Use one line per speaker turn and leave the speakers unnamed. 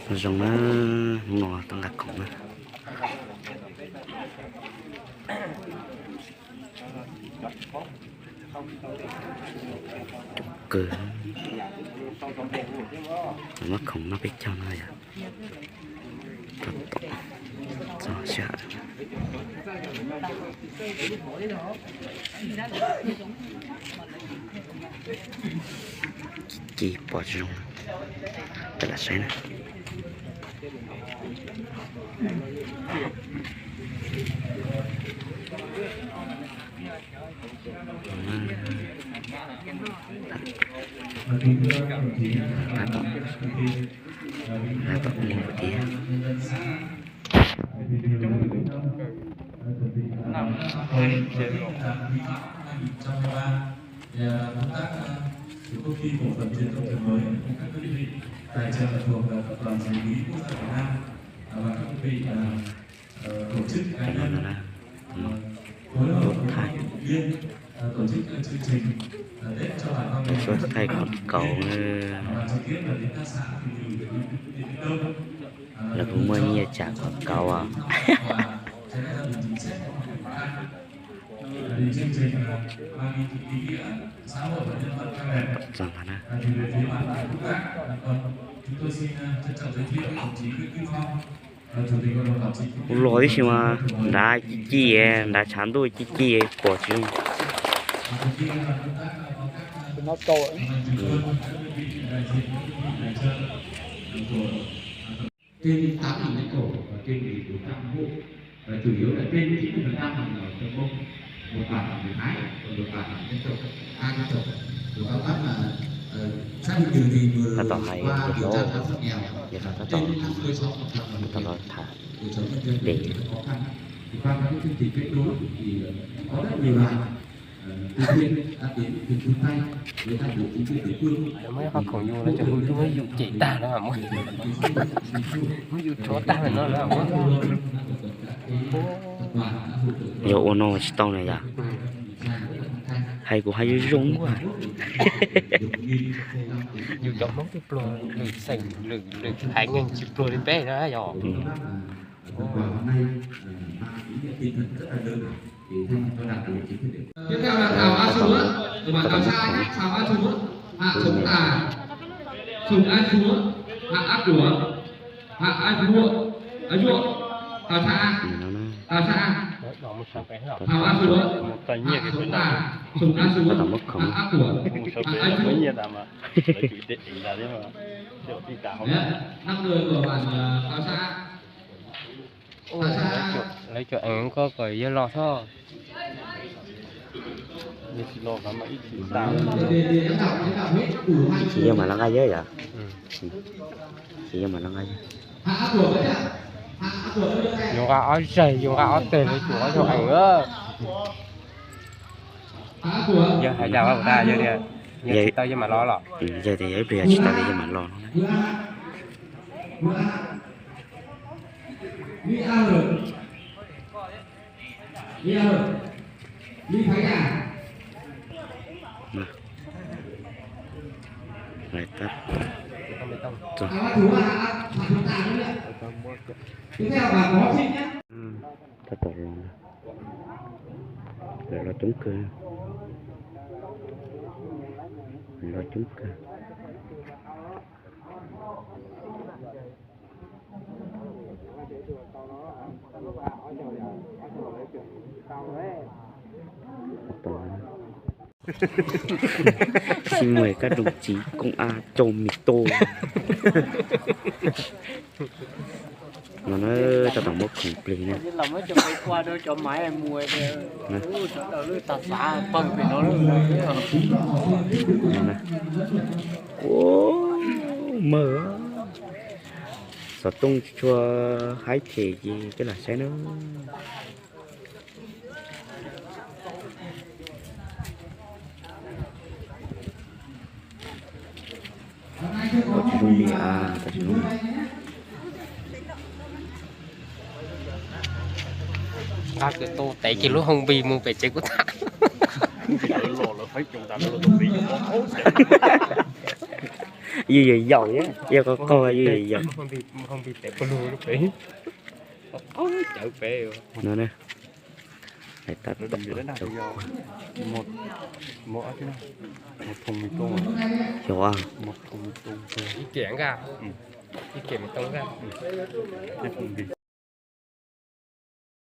Rồng nó tăng gạt cổng cử nó không nó biết cho nó vậy cho sợ chỉ bỏ rồng thật là sáng này hai bậc mua một tí
công ty cổ phần truyền thông trường mới các đơn vị tài trợ thuộc tập đoàn dầu khí quốc gia Việt Nam và các đơn vị tổ chức cá nhân phối hợp với viên tổ chức chương trình Tết cho bà con
số thay con cầu là cũng mới như chả con cầu à
chương trình mang ý nghĩa xã hội và nhân văn cao đẹp.
Rằng hả?
Chúng tôi xin trân trọng giới thiệu đồng chí Nguyễn Kim Phong, chủ tịch hội đồng quản trị.
Lỗi gì mà đã chi đã chán tôi chi bỏ chung.
Nó to.
Trên 8.000 mét khẩu và trên 400 hộ, chủ yếu là trên 90% là ở trong bông. Một bản là người Thái, còn một bản là dân tộc hai dân tộc. Rồi bao quát là xác định đường thì vừa qua điều tra giáo dục nghèo trên 56% là đời sống nhân dân để khó khăn. Thì qua các chương trình kết nối thì có rất nhiều loại từ thiện đã đến từ chung tay với các bộ chính quyền địa phương.
Mấy con khổng vô nó chẳng hư mới dụ chỉ ta nó hả mới dụ chó ta là nó hả mới
dụ nó tao này à hay của hay rung quá
dụ chó móc cái plô lử sành lử thái ngành chịu plô lên bé đó dò
tiếp theo là Thảo A Chúa, từ bạn Thảo Sai, Thảo A Chúa, Hạ Chống Tà, Sùng A Chúa, Hạ Áp Đùa, Hạ A Chúa, A Chúa, Thảo Sa, Thảo Sa, Thảo A Chúa, Hạ Chống Tà, Sùng A Chúa, Hạ Áp Đùa, Hạ A Chúa. 5 người của bạn Thảo Sa.
lấy cho anh có cái dưa lò thôi
chỉ cho mà nó ngay giới vậy chỉ cho mà nó ngay
dùng gạo áo dày dùng gạo áo tề lấy chủ cho ảnh nữa giờ hãy chào các bạn giờ đi giờ tao cho mà lo lọ
giờ thì ấy bây giờ chỉ tao đi cho mà lo này tắt
tiếp theo là có chị nhé.
ta tổ rồi nó trúng cơ nó trúng cơ xin mời các đồng chí công an cho mì tô mà nó cho tổng một khủng pli này
là mới cho mấy qua đó cho máy em mua nó tạt xả phân thì nó
ô mở sợ tung cho hái thì gì cái là sẽ nó chuẩn bị ta chuẩn bị
ta cái tô tại cái lúc không bị mua về chơi của ta
gì vậy dầu nhá yêu có coi gì vậy dầu
không bị tẹp luôn lúc đấy chở phê
nữa nè phải tắt
nó đừng đến nào một một thế nào một thùng mì tôm
hiểu à
một thùng mì tôm cái kiện ra cái kiện mì tôm ra cái thùng gì